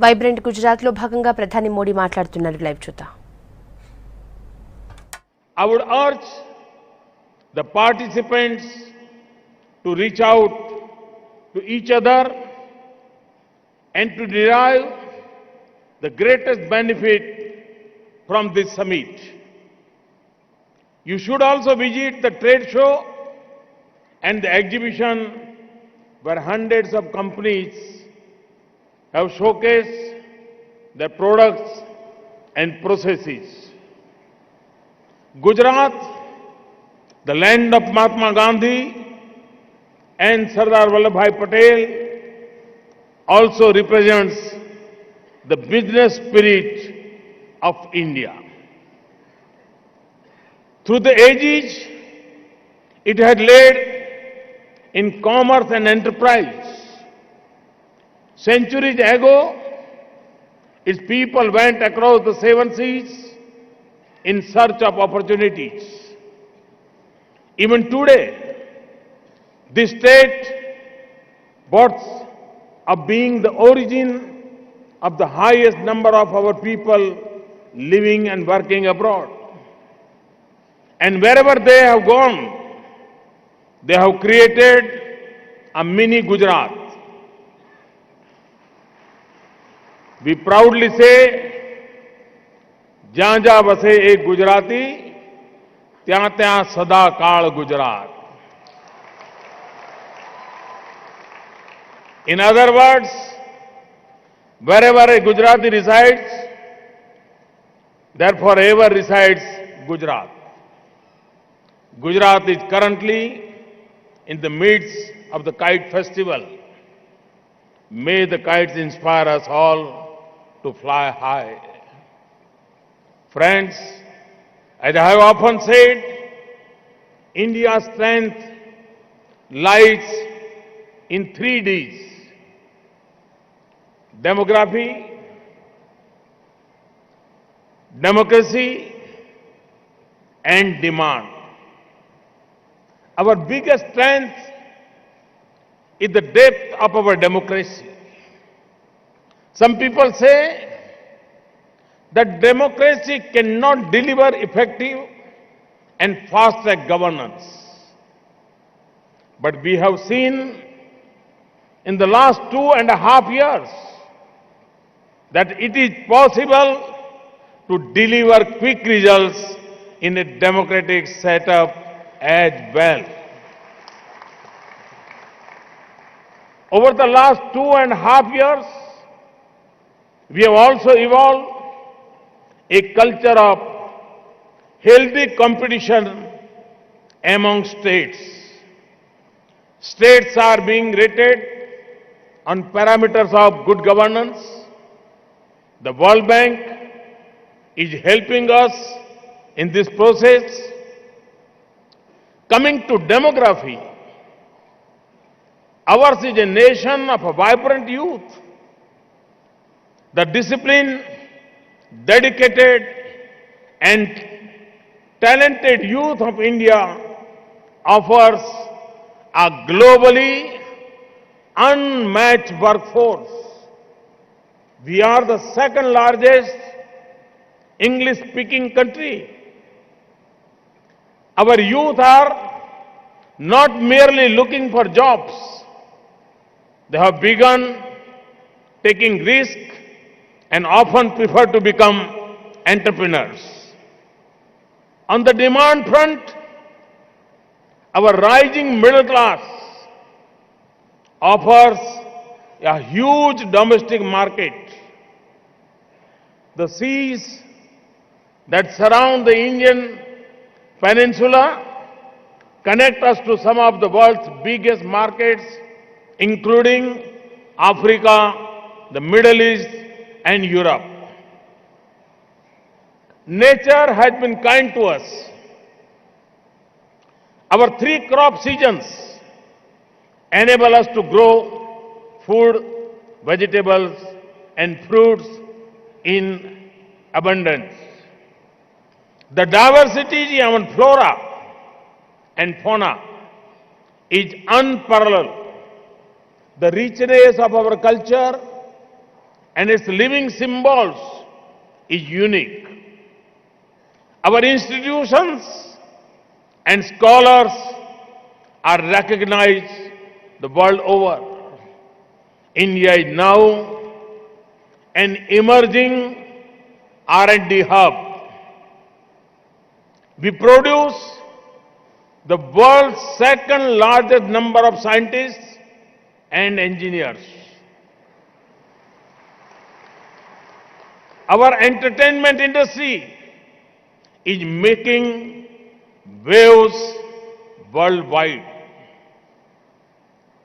Vibrant Gujarat లో భాగంగా ప్రధాని మోడీ మాట్లాడుతున్నారు. లైవ్ చూద్దాం. I would urge the participants to reach out to each other and to derive the greatest benefit from this summit. You should also visit the trade show and the exhibition where hundreds of companies have showcased their products and processes. Gujarat, the land of Mahatma Gandhi and Sardar Vallabhbhai Patel, also represents the business spirit of India. Through the ages, it had led in commerce and enterprise. Centuries ago, its people went across the seven seas in search of opportunities. Even today, this state boasts of being the origin of the highest number of our people living and working abroad. And wherever they have gone, they have created a mini Gujarat. We proudly say, જ્યાં જ્યાં વસે એક ગુજરાતી ત્યાં ત્યાં સદા કાળ Gujarat. In other words, wherever a Gujarati resides, there forever resides Gujarat. Gujarat is currently in the midst of the kite festival. May the kites inspire us all to fly high. Friends, as I have often said, India's strength lies in 3 Ds: demography, democracy, and demand. Our biggest strength is the depth of our democracy. Some people say that democracy cannot deliver effective and fast-track governance. But we have seen in the last 2.5 years that it is possible to deliver quick results in a democratic setup as well. Over the last 2.5 years, we have also evolved a culture of healthy competition among states. States are being rated on parameters of good governance. The World Bank is helping us in this process. Coming to demography, ours is a nation of a vibrant youth. The disciplined, dedicated and talented youth of India offers a globally unmatched workforce. We are the second largest English-speaking country. Our youth are not merely looking for jobs. They have begun taking risks and often prefer to become entrepreneurs. On the demand front, our rising middle class offers a huge domestic market. The seas that surround the Indian peninsula connect us to some of the world's biggest markets, including Africa, the Middle East, and Europe. Nature has been kind to us. Our 3 crop seasons enable us to grow food, vegetables, and fruits in abundance. The diversity in our flora and fauna is unparalleled. The richness of our culture and its living symbols is unique. Our institutions and scholars are recognized the world over. India is now an emerging R&D hub. We produce the world's second largest number of scientists and engineers. Our entertainment industry is making waves worldwide.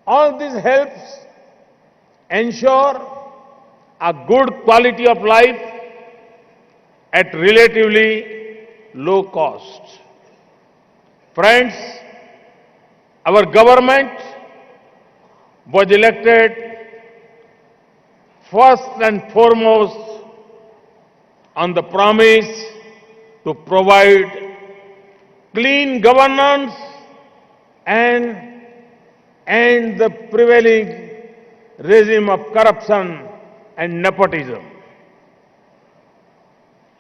All this helps ensure a good quality of life at relatively low cost. Friends, our government was elected first and foremost on the promise to provide clean governance and end the prevailing regime of corruption and nepotism.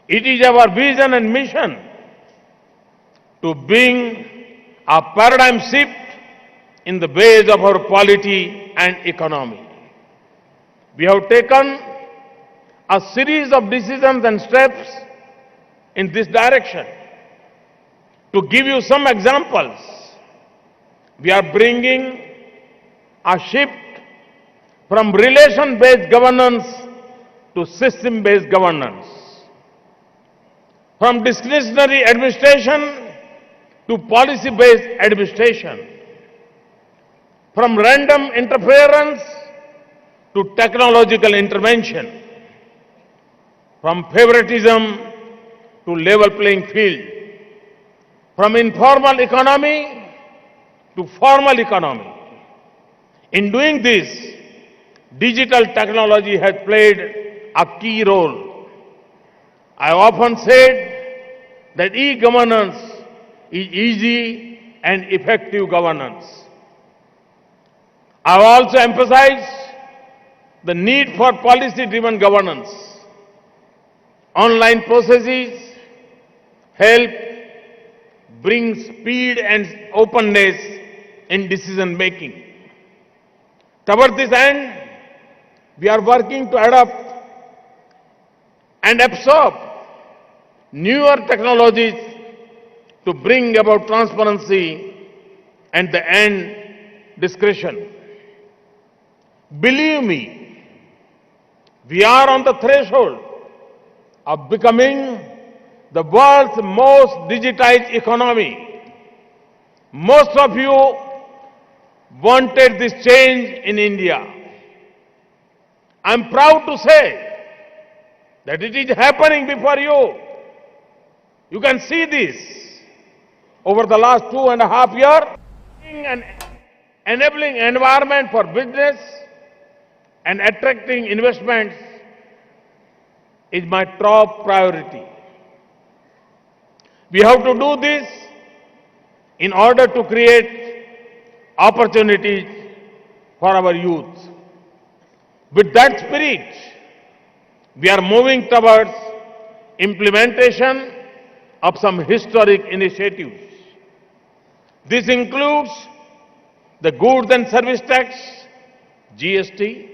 It is our vision and mission to bring a paradigm shift in the ways of our polity and economy. We have taken a series of decisions and steps in this direction. To give you some examples, we are bringing a shift from relation-based governance to system-based governance, from discretionary administration to policy-based administration, from random interference to technological intervention, from favoritism to level playing field, from informal economy to formal economy. In doing this, digital technology has played a key role. I often said that e-governance is easy and effective governance. I also emphasized the need for policy-driven governance. Online processes help bring speed and openness in decision making. Toward this end, we are working to adopt and absorb newer technologies to bring about transparency and the end discretion. Believe me, we are on the threshold of becoming the world's most digitized economy. Most of you wanted this change in India. I'm proud to say that it is happening before you. You can see this over the last 2.5 years. An enabling environment for business and attracting investments is my top priority. We have to do this in order to create opportunities for our youth. With that spirit, we are moving towards implementation of some historic initiatives. This includes the Goods and Service Tax, GST,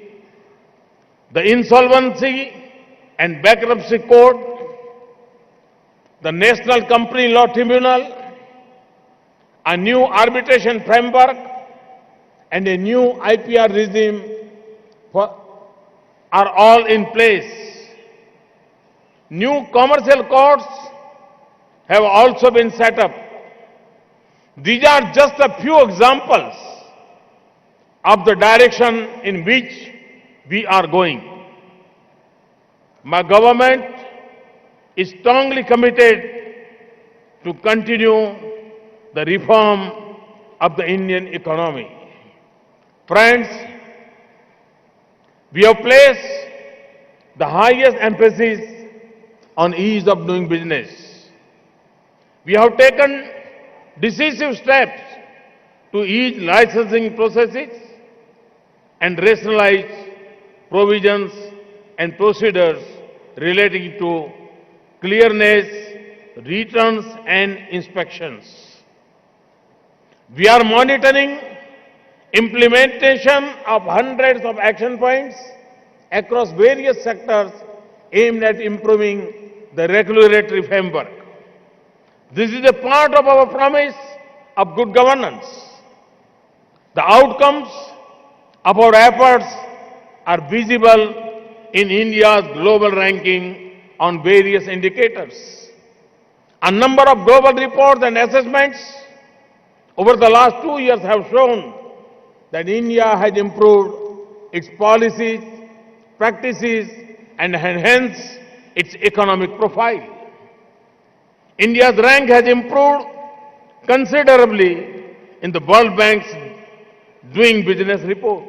the Insolvency and Bankruptcy Code, the National Company Law Tribunal, a new arbitration framework, and a new IPR regime are all in place. New commercial courts have also been set up. These are just a few examples of the direction in which we are going. My government is strongly committed to continue the reform of the Indian economy. Friends, we have placed the highest emphasis on ease of doing business. We have taken decisive steps to ease licensing processes and rationalize provisions and procedures relating to clearness, returns and inspections. We are monitoring implementation of hundreds of action points across various sectors aimed at improving the regulatory framework. This is a part of our promise of good governance. The outcomes of our efforts are visible in India's global ranking on various indicators. A number of global reports and assessments over the last 2 years have shown that India has improved its policies, practices, and enhanced its economic profile. India's rank has improved considerably in the World Bank's Doing Business report.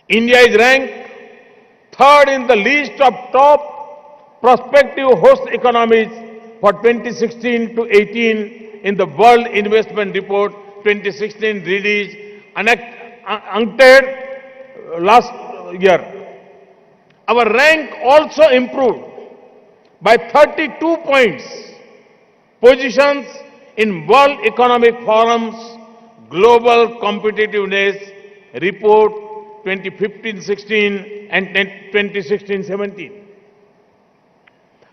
India is ranked third in the list of top prospective host economies for 2016 to 18 in the World Investment Report 2016 released UNCTAD last year. Our rank also improved by 32 points, positions in World Economic Forum's Global Competitiveness Report 2015-16 and 2016-17.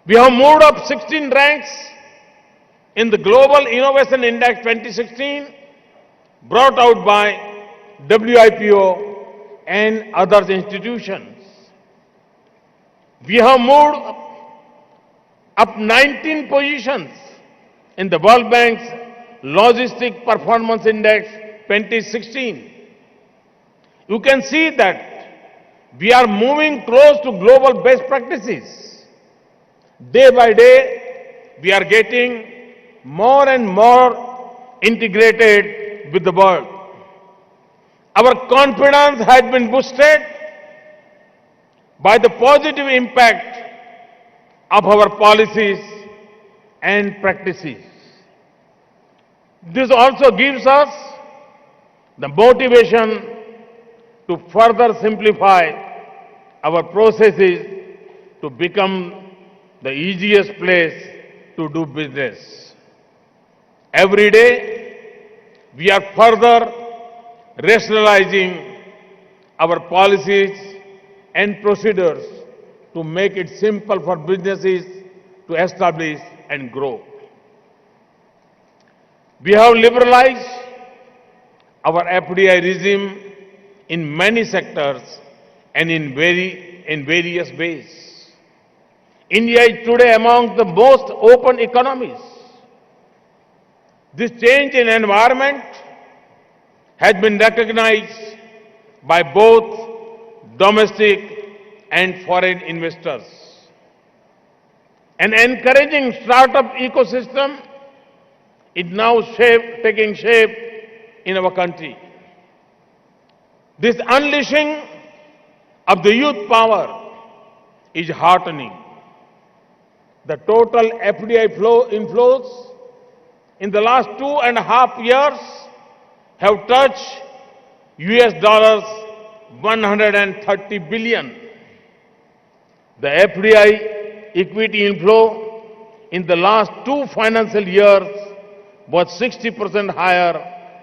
We have moved up 16 ranks in the Global Innovation Index 2016 brought out by WIPO and other institutions. We have moved up 19 positions in the World Bank's Logistic Performance Index 2016. You can see that we are moving close to global best practices. Day by day, we are getting more and more integrated with the world. Our confidence has been boosted by the positive impact of our policies and practices. This also gives us the motivation to further simplify our processes to become the easiest place to do business. Every day, we are further rationalizing our policies and procedures to make it simple for businesses to establish and grow. We have liberalized our FDI regime in many sectors and in various ways. India is today among the most open economies. This change in environment has been recognized by both domestic and foreign investors. An encouraging startup ecosystem is now taking shape in our country. This unleashing of the youth power is heartening. The total FDI inflows in the last 2.5 years have touched $130 billion. The FDI equity inflow in the last 2 financial years was 60% higher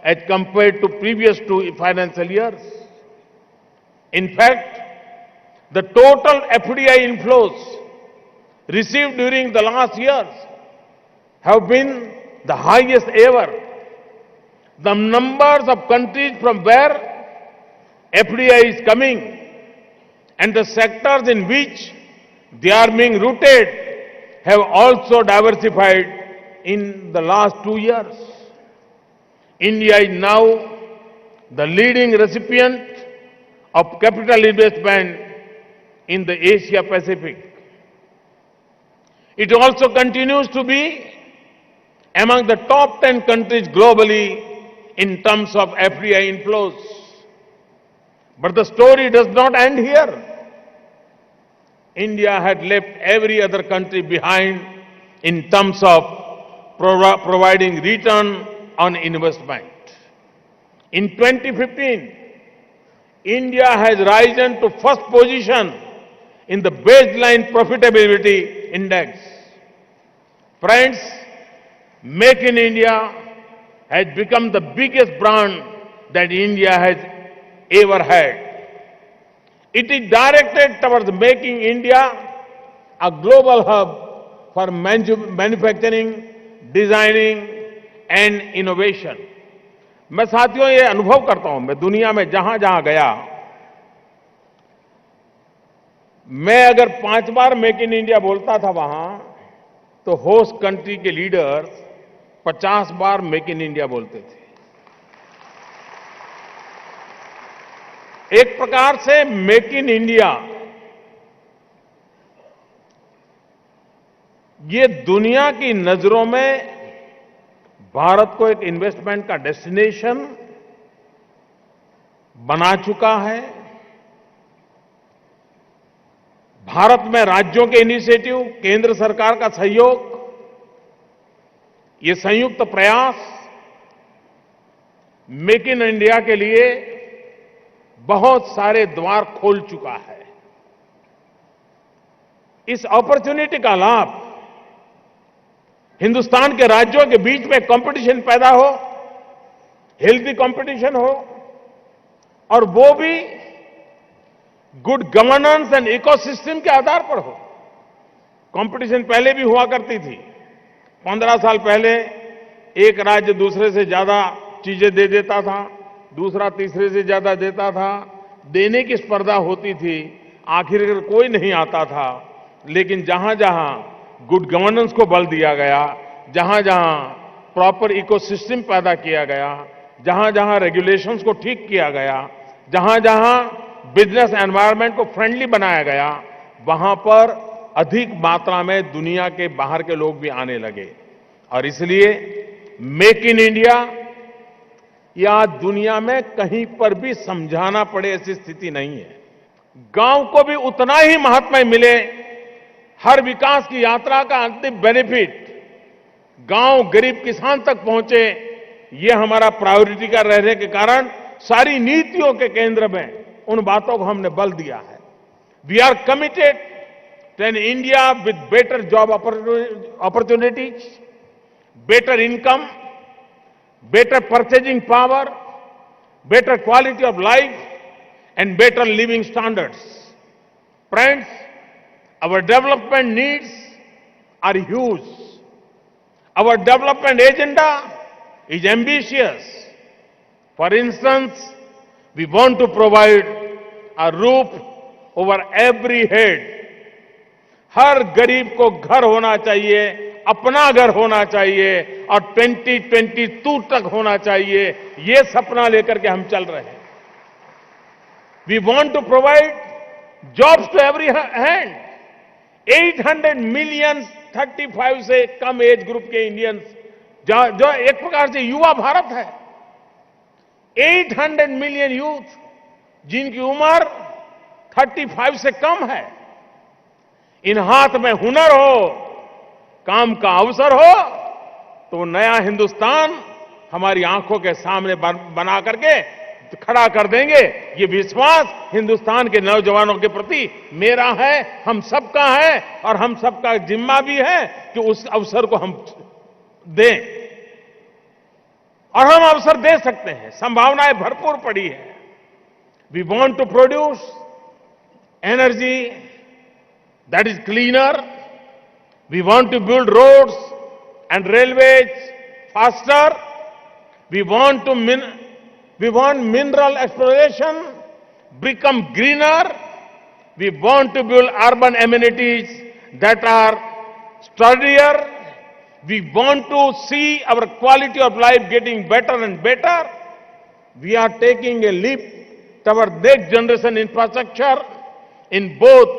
as compared to previous 2 financial years. In fact, the total FDI inflows received during the last years have been the highest ever. The numbers of countries from where FDI is coming and the sectors in which they are being rooted have also diversified in the last 2 years. India is now the leading recipient of capital investment in the Asia Pacific. It also continues to be among the top 10 countries globally in terms of FDI inflows. But the story does not end here. India had left every other country behind in terms of providing return on investment. In 2015, India has risen to first position in the baseline profitability index. Friends, Make in India has become the biggest brand that India has ever had. It is directed towards making India a global hub for manufacturing, designing and innovation. मैं साथियों ये अनुभव करता हूं, मैं दुनिया में जहां जहां गया, मैं अगर 5 बार मेक इन इंडिया बोलता था वहां, तो होस्ट कंट्री के leaders 50 bar make in India बोलते थे. एक प्रकार से मेक इन इंडिया ये दुनिया की नजरों में भारत को एक इन्वेस्टमेंट का डेस्टिनेशन बना चुका है. भारत में राज्यों के इनिशिएटिव, केंद्र सरकार का सहयोग, ये संयुक्त प्रयास मेक इन इंडिया के लिए बहुत सारे द्वार खोल चुका है. इस अपॉर्चुनिटी का लाभ हिंदुस्तान के राज्यों के बीच में कंपटीशन पैदा हो, हेल्दी कंपटीशन हो, और वो भी गुड गवर्नेंस एंड इकोसिस्टम के आधार पर हो. कंपटीशन पहले भी हुआ करती थी. 15 साल पहले एक राज्य दूसरे से ज्यादा चीजें दे देता था, दूसरा तीसरे से ज्यादा देता था, देने की स्पर्धा होती थी, आखिर कोई नहीं आता था. लेकिन जहां जहां गुड गवर्नेंस को बल दिया गया, जहां जहां प्रॉपर इकोसिस्टम पैदा किया गया, जहां जहां रेगुलेशंस को ठीक किया गया, जहां जहां बिजनेस एनवायरनमेंट को फ्रेंडली बनाया गया, वहां पर अधिक मात्रा में दुनिया के बाहर के लोग भी आने लगे. और इसलिए मेक इन इंडिया या दुनिया में कहीं पर भी समझाना पड़े ऐसी स्थिति नहीं है. गांव को भी उतना ही महात्म्य मिले. हर विकास की यात्रा का अंतिम बेनिफिट गांव गरीब किसान तक पहुंचे, ये हमारा प्रायोरिटी का रहने के कारण सारी नीतियों के केंद्र में उन बातों को हमने बल दिया है. We are committed to an India with better job opportunities, better income, better purchasing power, better quality of life, and better living standards. Friends, our development needs are huge. Our development agenda is ambitious. For instance, we want to provide a roof over every head. हर गरीब को घर होना चाहिए, अपना घर होना चाहिए, और 2022 तक होना चाहिए. ये सपना लेकर के हम चल रहे हैं. We want to provide jobs to every hand. 800 million 35 से कम एज ग्रुप के इंडियंस, जो एक प्रकार से युवा भारत है. 800 मिलियन यूथ जिनकी उम्र 35 से कम है. इन हाथ में हुनर हो, काम का अवसर हो, तो नया हिंदुस्तान हमारी आंखों के सामने बना करके खड़ा कर देंगे. ये विश्वास हिंदुस्तान के नौजवानों के प्रति मेरा है, हम सबका है, और हम सबका जिम्मा भी है कि उस अवसर को हम दें. और हम अवसर दे सकते हैं. संभावनाएं भरपूर पड़ी है. We want to produce energy that is cleaner. We want to build roads and railways faster. We want mineral exploration become greener. We want to build urban amenities that are sturdier. We want to see our quality of life getting better and better. We are taking a leap toward next generation infrastructure in both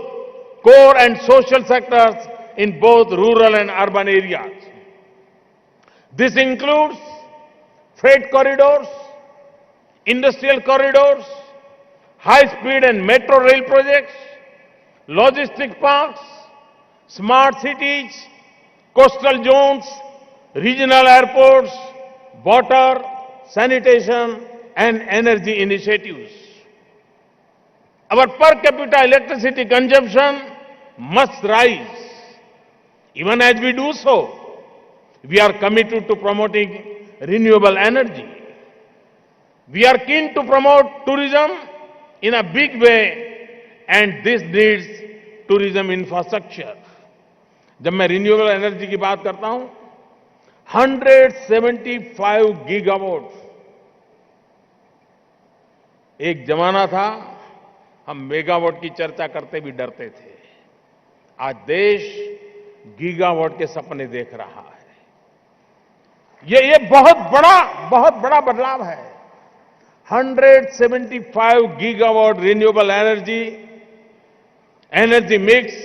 core and social sectors in both rural and urban areas. This includes freight corridors, industrial corridors, high-speed and metro rail projects, logistic parks, smart cities, coastal zones, regional airports, water, sanitation, and energy initiatives. our per capita electricity consumption must rise. Even as we do so, we are committed to promoting renewable energy. We are keen to promote tourism in a big way, and this needs tourism infrastructure. जब मैं renewable energy की बात करता हूं, 175 gigawatt. एक जमाना था हम मेगावाट की चर्चा करते भी डरते थे। आज देश गीगावाट के सपने देख रहा है। ये बहुत बड़ा बदलाव है। 175 गीगावाट रिन्यूएबल एनर्जी मिक्स,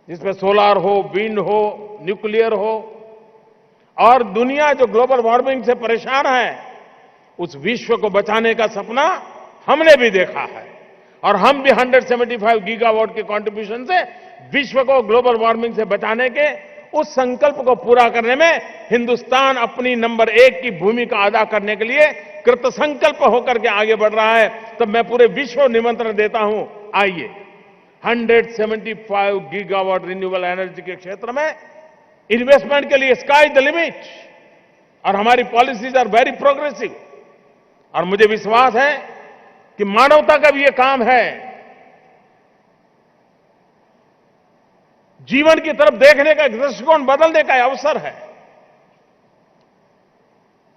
जिसमें सोलार हो, विंड हो, न्यूक्लियर हो, और दुनिया जो ग्लोबल वार्मिंग से परेशान है, उस विश्व को बचाने का सपना हमने भी देखा है। और हम भी 175 गीगावाट के कंट्रीब्यूशन से विश्व को ग्लोबल वार्मिंग से बचाने के उस संकल्प को पूरा करने में हिंदुस्तान अपनी नंबर 1 की भूमिका अदा करने के लिए कृतसंकल्प होकर के आगे बढ़ रहा है। तो मैं पूरे विश्व को निमंत्रण देता हूं, आइए 175 गीगावाट रिन्यूएबल एनर्जी के क्षेत्र में इन्वेस्टमेंट के लिए स्काई इज द लिमिट, और हमारी पॉलिसीज आर वेरी प्रोग्रेसिव। और मुझे विश्वास है कि मानवता का भी ये काम है, जीवन की तरफ देखने का दृष्टिकोण बदलने का अवसर है।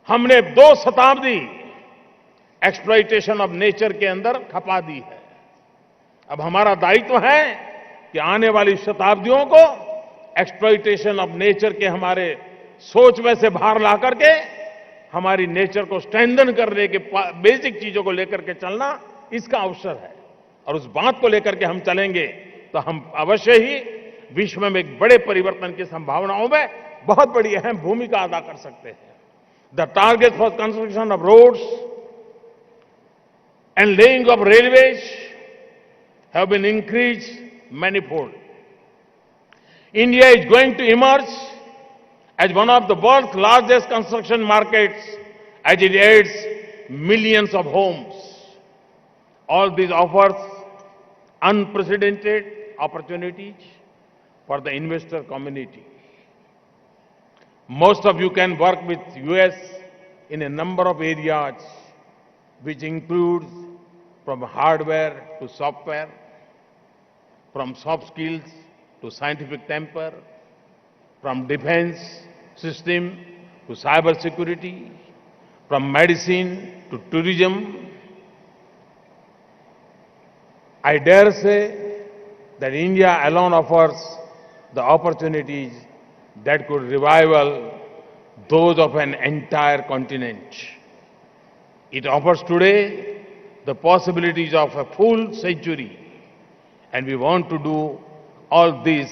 हमने 2 शताब्दी एक्सप्लॉइटेशन ऑफ नेचर के अंदर खपा दी है। अब हमारा दायित्व है कि आने वाली शताब्दियों को एक्सप्लॉइटेशन ऑफ नेचर के हमारे सोच में से बाहर ला करके हमारी नेचर को स्ट्रेंथन करने के बेसिक चीजों को लेकर के चलना इसका अवसर है। और उस बात को लेकर के हम चलेंगे तो हम अवश्य ही विश्व में एक बड़े परिवर्तन की संभावनाओं में बहुत बड़ी अहम भूमिका अदा कर सकते हैं। The target for construction of roads and laying of railways have been increased manifold. India is going to emerge as one of the world's largest construction markets as it adds millions of homes. All this offers unprecedented opportunities for the investor community. Most of you can work with US in a number of areas, which includes from hardware to software, from soft skills to scientific temper, from defense system to cyber security, from medicine to tourism. I dare say that India alone offers the opportunities that could revival those of an entire continent. It offers today the possibilities of a full century, and we want to do all this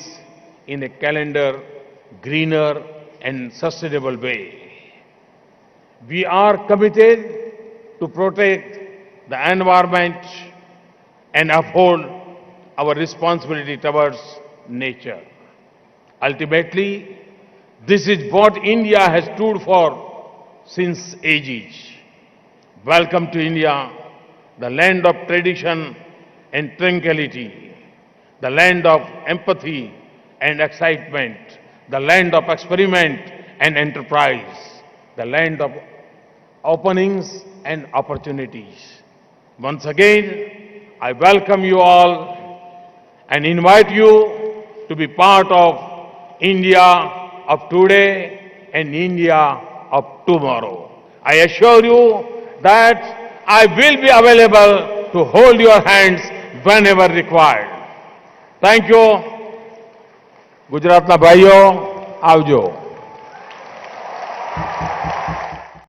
in a calendar, greener and sustainable way. We are committed to protect the environment and uphold our responsibility towards nature. Ultimately, this is what India has stood for since ages. Welcome to India, the land of tradition and tranquility, the land of empathy and excitement, the land of experiment and enterprise, the land of openings and opportunities. Once again, I welcome you all and invite you to be part of India of today and India of tomorrow. I assure you that I will be available to hold your hands whenever required. Thank you. Gujaratna bhaiyo, avjo.